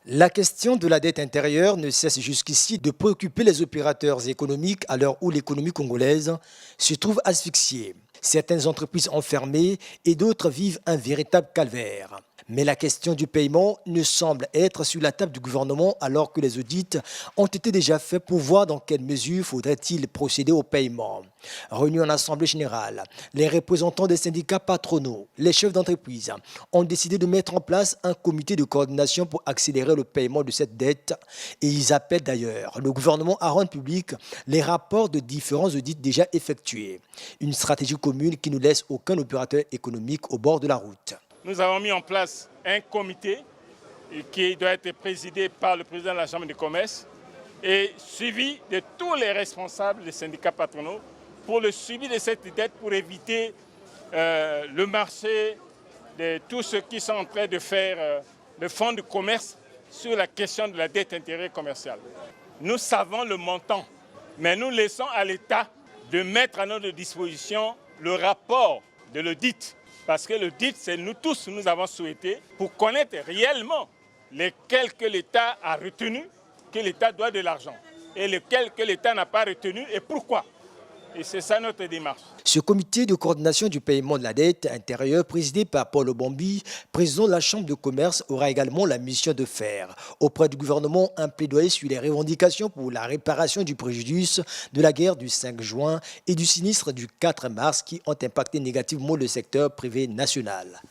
La question de la dette intérieure ne cesse jusqu'ici de préoccuper les opérateurs économiques à l'heure où l'économie congolaise se trouve asphyxiée. Certaines entreprises ont fermé et d'autres vivent un véritable calvaire. Mais la question du paiement ne semble être sur la table du gouvernement alors que les audits ont été déjà faits pour voir dans quelle mesure faudrait-il procéder au paiement. Réunis en Assemblée générale, les représentants des syndicats patronaux, les chefs d'entreprise ont décidé de mettre en place un comité de coordination pour accélérer le paiement de cette dette et ils appellent d'ailleurs le gouvernement à rendre public les rapports de différents audits déjà effectués. Une stratégie commune qui ne laisse aucun opérateur économique au bord de la route. Nous avons mis en place un comité qui doit être présidé par le président de la Chambre de commerce et suivi de tous les responsables des syndicats patronaux pour le suivi de cette dette pour éviter le marché de tous ceux qui sont en train de faire le fonds de commerce sur la question de la dette intérieure commerciale. Nous savons le montant, mais nous laissons à l'État de mettre à notre disposition le rapport de l'audit. Parce que l'audit, c'est nous tous, nous avons souhaité, pour connaître réellement lesquels que l'État a retenu, que l'État doit de l'argent, et lesquels que l'État n'a pas retenu et pourquoi. Et c'est ça notre démarche. Ce comité de coordination du paiement de la dette intérieure, présidé par Paul Obambi, président de la Chambre de commerce, aura également la mission de faire auprès du gouvernement un plaidoyer sur les revendications pour la réparation du préjudice de la guerre du 5 juin et du sinistre du 4 mars qui ont impacté négativement le secteur privé national.